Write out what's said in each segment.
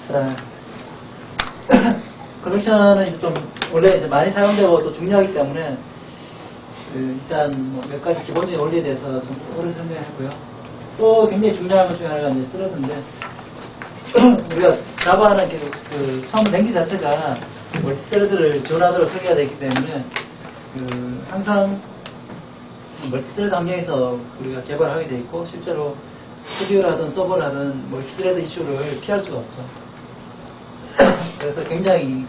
자, 커넥션은 이제 좀 원래 이제 많이 사용되고 또 중요하기 때문에 일단 뭐 몇 가지 기본적인 원리에 대해서 좀 오래 설명했고요. 또 굉장히 중요한 것 중에 하나가 이제 스레드인데 우리가 자바는 처음 랭귀 자체가 멀티스레드를 지원하도록 설계가 되어 있기 때문에 항상 멀티스레드 환경에서 우리가 개발을 하게 되어 있고 실제로 스튜디오를 하든 서버를 하든 멀티스레드 이슈를 피할 수가 없죠. 그래서 굉장히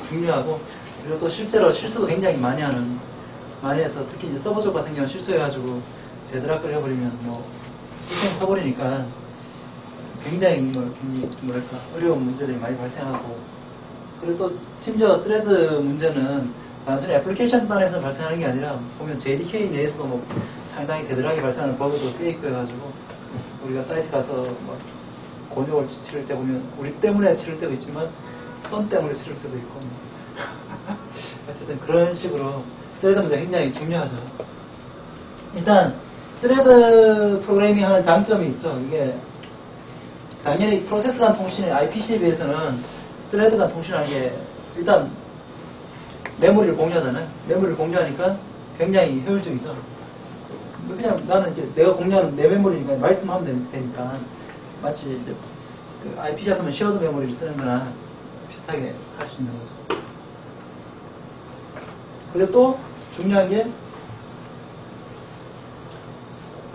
중요하고 그리고 또 실제로 실수도 굉장히 많이 해서 특히 이제 서버 쪽 같은 경우는 실수해가지고 데드락을 해버리면 뭐 시스템이 서버리니까 굉장히 어려운 문제들이 많이 발생하고 그리고 또 심지어 스레드 문제는 단순히 애플리케이션 단에서 발생하는 게 아니라 보면 JDK 내에서도 뭐 상당히 데드락이 발생하는 버그도 꽤 있고 해가지고 우리가 사이트 가서 막 곤욕을 치를 때 보면 우리 때문에 치를 때도 있지만 선 때문에 치를 때도 있고 어쨌든 그런 식으로 스레드 문제가 굉장히 중요하죠. 일단 스레드 프로그래밍 하는 장점이 있죠. 이게 당연히 프로세스 간 통신의 IPC에 비해서는 스레드 간 통신하는 게 일단 메모리를 공유하잖아요. 메모리를 공유하니까 굉장히 효율적이죠. 그냥 나는 이제 내가 공유하는 내 메모리니까 말씀하면 되니까 마치 이제 IPC 같으면 쉐어드 메모리를 쓰는 거나 비슷하게 할 수 있는 거죠. 그리고 또 중요한 게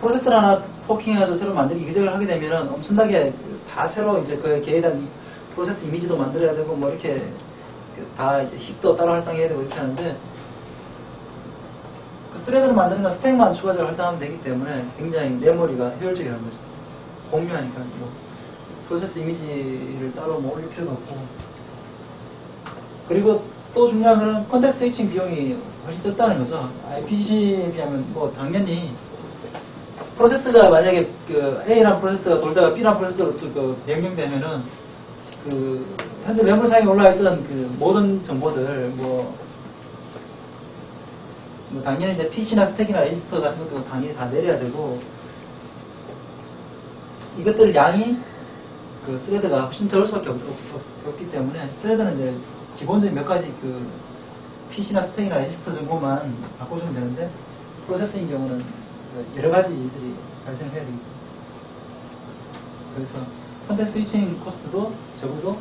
프로세서를 하나 포킹해가지고 새로 만들기 기적을 하게 되면은 엄청나게 다 새로 이제 걔에 대한 프로세스 이미지도 만들어야 되고 뭐 이렇게 다 이제 힙도 따로 할당해야 되고 이렇게 하는데 스레드를 만드는 건 스택만 추가적으로 할당하면 되기 때문에 굉장히 메모리가 효율적이라는 거죠. 공유하니까 뭐 프로세스 이미지를 따로 뭐 올릴 필요도 없고 그리고 또 중요한 거는 컨텍스트 스위칭 비용이 훨씬 적다는 거죠. IPC에 비하면 뭐 당연히 프로세스가 만약에 A라는 프로세스가 돌다가 B라는 프로세스로 변경되면은 현재 메모리상에 올라있던 모든 정보들 뭐 당연히 이제 PC나 스택이나 레지스터 같은 것도 당연히 다 내려야 되고 이것들 양이 스레드가 훨씬 적을 수밖에 없기 때문에 스레드는 이제 기본적인 몇 가지 PC나 스택이나 레지스터 정보만 바꿔주면 되는데 프로세스인 경우는 여러 가지 일들이 발생해야 되겠죠. 그래서 컨텍스트 스위칭 코스트도 적어도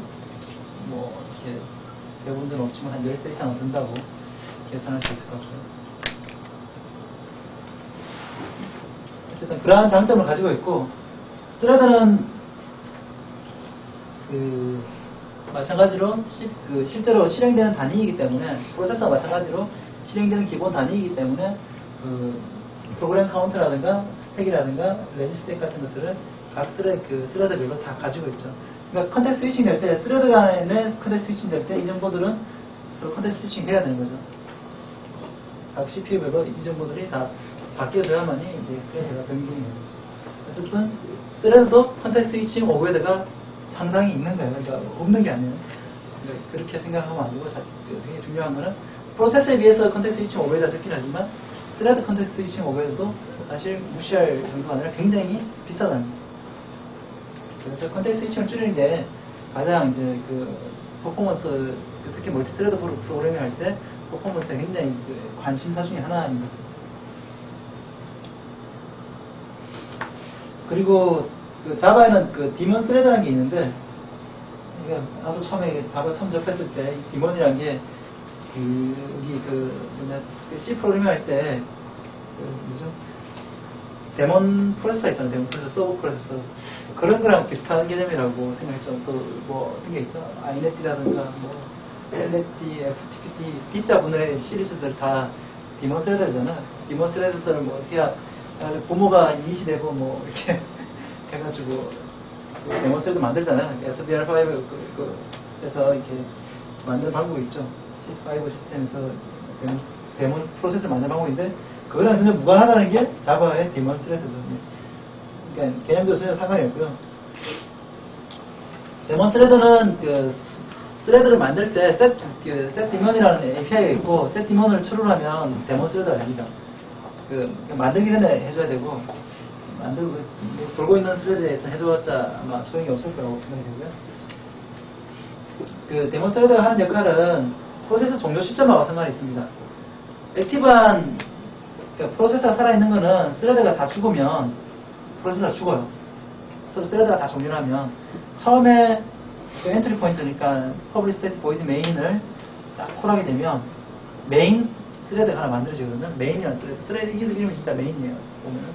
뭐 이렇게 제 문제는 없지만 한 10배 이상은 든다고 계산할 수 있을 것 같아요. 어쨌든 그러한 장점을 가지고 있고 스레드는 마찬가지로 실제로 실행되는 단위이기 때문에 프로세서와 마찬가지로 실행되는 기본 단위이기 때문에 프로그램 카운트라든가 스택이라든가 레지스택 같은 것들을 각 스레드별로 다 가지고 있죠. 그러니까 컨텍스트 스위칭 될 때 스레드 간에 컨텍스트 스위칭 될 때 이 정보들은 서로 컨텍스트 스위칭 해야 되는 거죠. 각 CPU별로 이 정보들이 다 바뀌어져야만이 이제 스레드가 변경이 되는 거죠. 어쨌든 스레드도 컨텍스트 스위칭 오버헤드가 상당히 있는 거예요. 그러니까 없는 게 아니에요. 그러니까 그렇게 생각하면 안 되고 되게 중요한 거는 프로세스에 비해서 컨텍스트 스위칭 오버헤드가 적긴 하지만 스레드 컨텍스트 스위칭 오버헤드도 사실 무시할 정도가 아니라 굉장히 비싸다는 거죠. 그래서 컨텍스트 스위칭을 줄이는 게 가장 이제 퍼포먼스 특히 멀티스레드 프로그래밍 할 때 퍼포먼스에 굉장히 관심사 중에 하나인 거죠. 그리고 자바에는 디먼 스레드라는 게 있는데 이게 나도 처음에 자바 처음 접했을 때 디먼이라는 게 우리 C 프로그래밍 할 때 뭐죠? 데몬 프로세서 있잖아요. 데몬 프로세서, 서버 프로세서 그런 거랑 비슷한 개념이라고 생각했죠. 뭐 어떤 게 있죠? 아이네티라든가 뭐 LFD, FTPD, D자 분할의 시리즈들 다 디먼 스레드잖아. 디먼 스레드들을 뭐 어떻게 부모가 이니시되고 뭐 이렇게 해가지고 데몬 스레드 만들잖아요. SBR5에서 이렇게 만드는 방법이 있죠. 시스5 시스템에서 데몬 프로세스 만드는 방법인데 그거랑 전혀 무관하다는 게 자바의 디먼 스레드죠. 그러니까 개념적으로 전혀 상관이 없고요. 데몬 스레드는 스레드를 만들 때 set 디먼이라는 API가 있고 set 디먼을 출력하면 데몬 스레드가 됩니다. 만들기 전에 해줘야 되고, 만들고, 돌고 있는 스레드에서 해줘봤자 아마 소용이 없을 거라고 생각이 되고요. 데몬 스레드가 하는 역할은 프로세스 종료 시점하고 상관이 있습니다. 액티브한 프로세서가 살아있는 거는 스레드가 다 죽으면 프로세서가 죽어요. 스레드가 다 종료를 하면 처음에 엔트리 포인트니까 public static void main을 딱 콜하게 되면 메인 스레드가 하나 만들어지거든요. 메인이라는 스레드 이름이 진짜 메인이에요. 보면은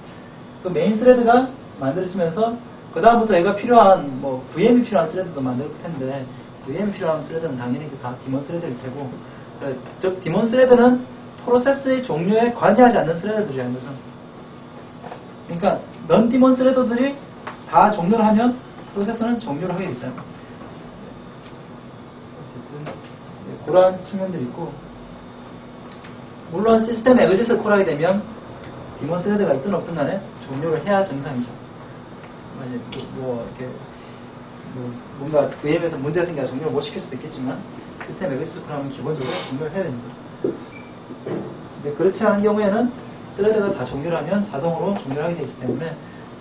그 메인 스레드가 만들어지면서 그 다음부터 얘가 필요한 VM이 필요한 스레드도 만들 텐데 VM이 필요한 스레드는 당연히 다 디몬 스레드일 테고, 즉 디몬 스레드는 프로세스의 종료에 관여하지 않는 스레드들이라는 거죠. 그러니까 넌 디몬 스레드들이 다 종료를 하면 프로세스는 종료를 하게 됐다는 거예요. 어쨌든 그러한 측면들이 있고, 물론 시스템 엑짓을 콜하게 되면 디몬 스레드가 있든 없든 간에 종료를 해야 정상이죠. 이렇게 뭔가 VM에서 문제가 생겨서 종료를 못 시킬 수도 있겠지만 시스템 엑짓을 콜하면 기본적으로 종료를 해야 됩니다. 근데 그렇지 않은 경우에는 스레드가 다 종료를 하면 자동으로 종료를 하게 되기 때문에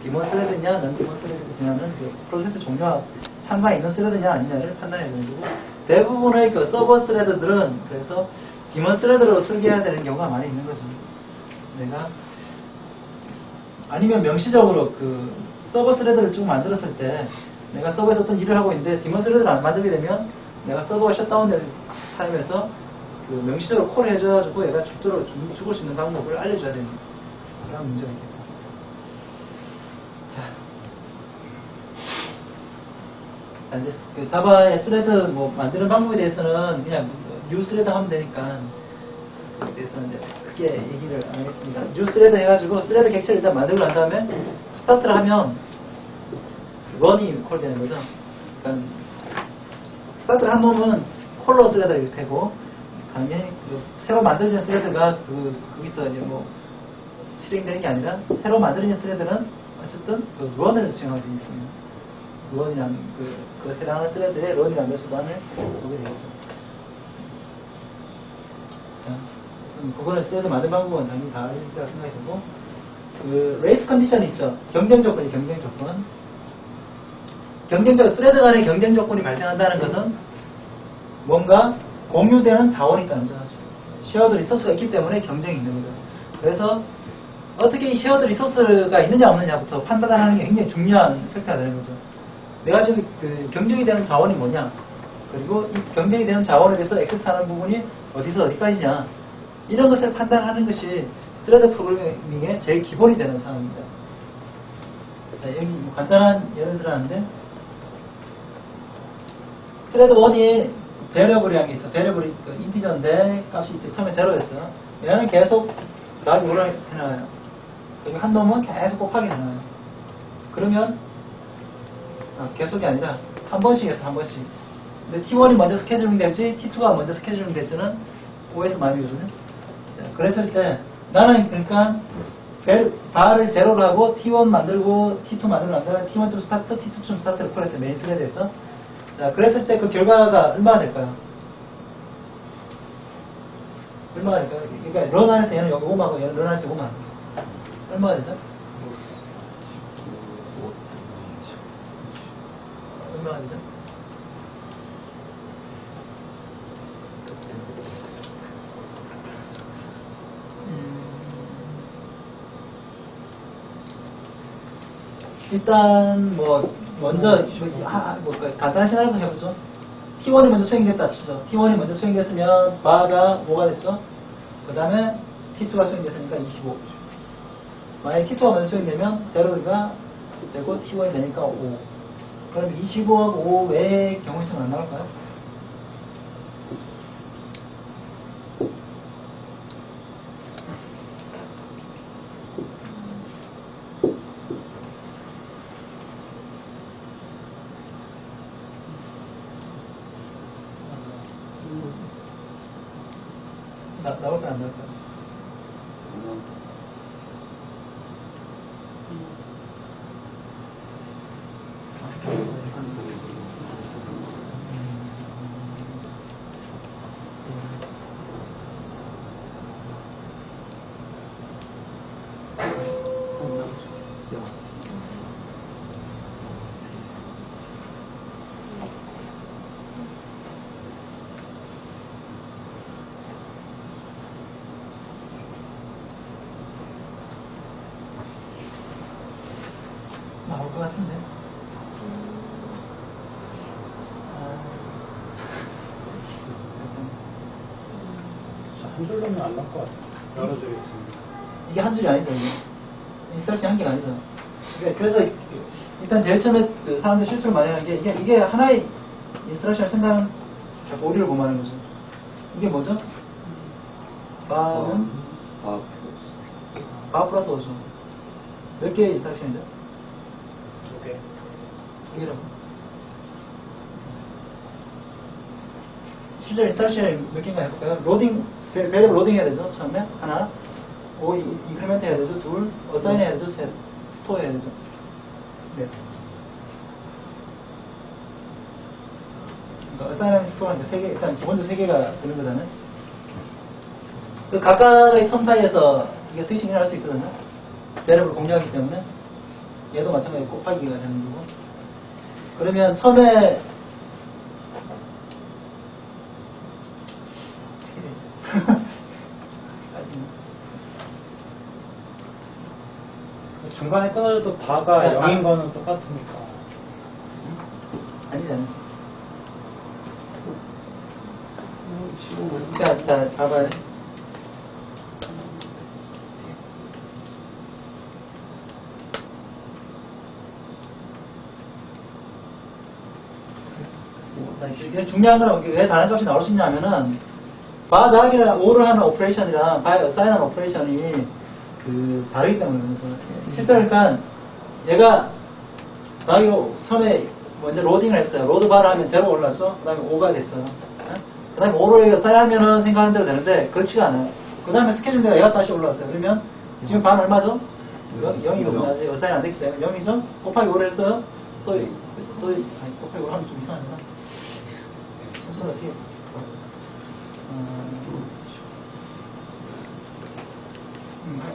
디몬 스레드냐 넌 디몬 스레드냐는 프로세스 종료와 상관이 있는 스레드냐 아니냐를 판단해야 되는 거고, 대부분의 서버 스레드들은 그래서 디몬 스레드로 설계해야 되는 경우가 많이 있는 거죠. 내가 아니면 명시적으로 서버 스레드를 쭉 만들었을 때 내가 서버에서 어떤 일을 하고 있는데 디몬 스레드를 안 만들게 되면 내가 서버가 셧다운될 타임에서 명시적으로 콜을 해줘가지고 얘가 죽을 수 있는 방법을 알려줘야 됩니다. 그런 문제가 있겠죠. 자, 이제 자바의 스레드 만드는 방법에 대해서는 그냥 뉴 스레드 하면 되니까 그에 대해서는 이제 크게 얘기를 안 하겠습니다. 뉴 스레드 해가지고 스레드 객체를 일단 만들고 난 다음에 스타트를 하면 런이 콜되는 거죠. 그러니까 스타트를 한 놈은 콜로 스레드일 테고, 당연히 새로 만들어진 스레드가 거기서 이제 실행되는 게 아니라 새로 만들어진 스레드는 어쨌든 런을 수행하게 되어 있습니다. 런이라는 해당하는 스레드에 런이라는 수단을 보게 되겠죠. 자, 그거는 스레드 만든 방법은 당연히 다 알릴 거라 생각이 되고, 레이스 컨디션이 있죠. 경쟁 조건이 경쟁 조건. 스레드 간의 경쟁 조건이 발생한다는 것은 뭔가 공유되는 자원이 있다는 거죠. 쉐어드 리소스가 있기 때문에 경쟁이 있는 거죠. 그래서 어떻게 이 쉐어드 리소스가 있느냐 없느냐부터 판단하는 게 굉장히 중요한 팩터가 되는 거죠. 내가 지금 경쟁이 되는 자원이 뭐냐, 그리고 이 경쟁이 되는 자원에 대해서 액세스하는 부분이 어디서 어디까지냐, 이런 것을 판단하는 것이 스레드 프로그래밍의 제일 기본이 되는 상황입니다. 자, 여기 간단한 예를 들었는데, 스레드 1이 베리어블이라는 게 있어. 베리어블이 인티저인데 값이 처음에 0였어요. 얘는 계속 값이 올라해놔요. 그리고 한 놈은 계속 곱하기 해놔요. 그러면 계속이 아니라 한 번씩 해서 한 번씩. 근데 T1이 먼저 스케줄링 될지 T2가 먼저 스케줄링 될지는 OS 마음이거든요. 그랬을 때 나는 그러니까 바를 제로로 하고 T1 만들고 T2 만들고 난 다음에 T1점 스타트, T2점 스타트를 콜했어요. 메인 스레드에서. 자, 그랬을 때 그 결과가 얼마나 될까요? 얼마나 될까요? 그러니까 런 안에서 얘는 여기 5하고 얘는 런 안에서 5만 하는 거죠. 얼마나 되죠? 얼마나 되죠? 일단 먼저 간단한 시나리오도 해보죠. T1이 먼저 수행됐다 치죠. T1이 먼저 수행됐으면 바가 뭐가 됐죠? 그 다음에 T2가 수행됐으니까 25. 만약에 T2가 먼저 수행되면 0가 되고 T1이 되니까 5. 그럼 25하고 5 외의 경우 있으면 안 나올까요? 나올까요? 안 나올까요? 올 것 같은데. 한 줄로는 안 나올 것 같아요. 여러 줄 있습니다. 이게 한 줄이 아니죠. 이게. 인스트럭션 한 개가 아니죠. 그래서 일단 제일 처음에 그 사람들 실수를 많이 하는 게 이게 하나의 인스트럭션을 생각하는 자꾸 오류를 범하는 거죠. 이게 뭐죠? 바는 바 플러스 5죠. 몇 개의 인스트럭션이죠? 2개. 2개라고. 실제 인스트럭션이 몇 개인가 해볼까요? 로딩, 배력 로딩 해야 되죠. 처음에 하나, 인크리멘트 해야 되죠. 둘, 어사인 해야 되죠. 셋, 스토어 해야 되죠. 네. 그러니까 어사인하면 스토어는 세 개, 일단 기본적으로 세 개가 되는 거잖아요. 그 각각의 텀 사이에서 이게 스위칭이 일어날 수 있거든요. 배력을 공유하기 때문에 얘도 마찬가지로 곱하기가 되는 거고. 그러면 처음에 어떻게 되지? 중간에 끊어져도 바가 네, 0인 거는 똑같으니까. 아니지. 그러니까 자 봐봐요. 이게 중요한 건 왜 다른 값이 나올 수 있냐면은 바 더하기랑 5를 하는 오퍼레이션이랑 바에 어사인하는 오퍼레이션이 그 다르기 때문에 그래서 실제로 그러니까 얘가 더하기 처음에 먼저 로딩을 했어요. 로드 바를 하면 0 올랐죠. 그 다음에 5가 됐어요. 그 다음에 5를 어사인하면은 생각하는 대로 되는데 그렇지가 않아요. 그 다음에 스케줄대가 얘가 다시 올라왔어요. 그러면 지금 반은 얼마죠? 0이거든요. 아직 어사인 안 됐기 때문에 0이죠. 곱하기 5를 했어요. 또 곱하기 5 하면 좀 이상하잖아. 순서는 어떻게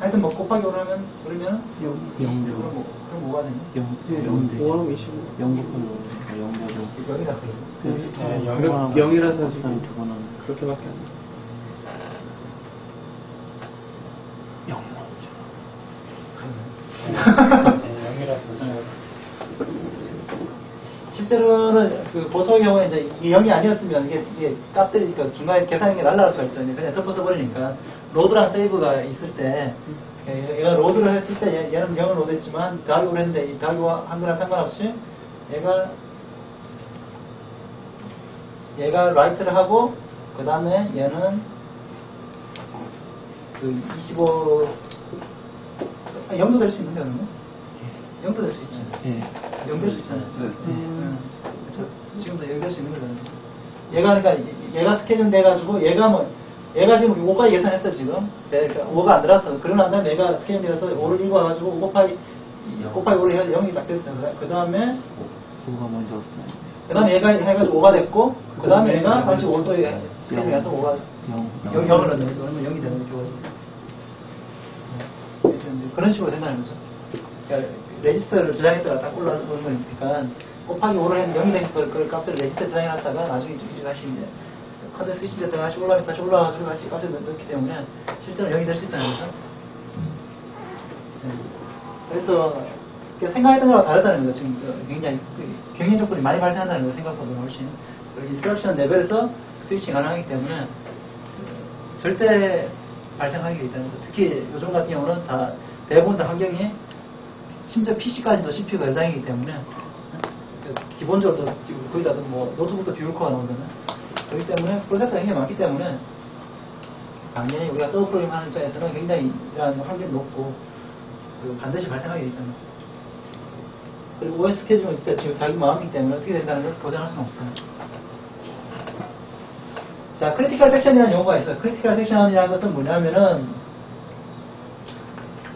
하여튼 뭐 곱하기 5를 하면 그러면 0. 그럼 뭐가 되냐? 0 5하면 25. 0 곱하기 5. 0 0이라서 네, 0이라서 지금 두 번은 그렇게밖에 안 돼. 0 나오죠. 네, 0이라서. 실제로는 그 보통의 경우에 이제 이게 0이 아니었으면 이게 값들이 그 중간에 계산이 날라갈 수가 있죠. 그냥 덮어서 버리니까 로드랑 세이브가 있을 때 얘가 로드를 했을 때 얘는 0을 로드했지만 더하기 5를 했는데 이 더하기 한 거랑 상관없이 얘가 라이트를 하고 그 다음에 얘는 그 25 0도 될 수 있는데 그러면 0도 될 수 있잖아요. 예. 0 될 수 있잖아요. 그쵸? 지금도 0 될 수 있는 거잖아요. 그러니까 얘가 스케줄 돼가지고 얘가 지금 5까지 계산했어 지금. 그러니까 5가 안 들어왔어. 그러고 난 다음에 얘가 스케줄 돼서 5를 읽어가지고 5 곱하기 5를 해서 0이 딱 됐어요. 그 다음에 5가 먼저 왔어요. 그 다음에 얘가 해가지고 5가 됐고 그 다음에 얘가 다시 5를 또 스케줄 해서 5가 0을 넣는 거죠. 그러면 0이 되는 거죠. 그런 식으로 된다는 거죠. 그러니까 레지스터를 저장했다가 딱 올라오는 거니까 곱하기 5를 했는데 0이 된 그 값을 레지스터에 저장해놨다가 나중에 다시 이제 카드 스위치 됐다가 다시 올라가면서 다시 올라와가지고 다시 값을 넣기 때문에 실제로 0이 될 수 있다는 거죠. 네. 그래서 생각했던 거랑 다르다는 거죠. 지금 굉장히 경쟁 조건이 많이 발생한다는 거죠. 생각보다 훨씬. 그리고 인스트럭션 레벨에서 스위치 가능하기 때문에 절대 발생하게 돼 있다는 거죠. 특히 요즘 같은 경우는 대부분 다 환경이 심지어 PC까지도 CPU가 여장이기 때문에 기본적으로 거의 다 뭐 노트북도 듀얼코어가 나오잖아요. 그렇기 때문에 프로세서가 굉장히 많기 때문에 당연히 우리가 서브 프로그램 하는 입장에서는 굉장히 이러한 확률이 높고 반드시 발생하게 돼 있다는 거죠. 그리고 OS 스케줄은 진짜 지금 자기 마음이기 때문에 어떻게 된다는 걸 보장할 수는 없어요. 자, 크리티컬 섹션이라는 용어가 있어요. 크리티컬 섹션이라는 것은 뭐냐면은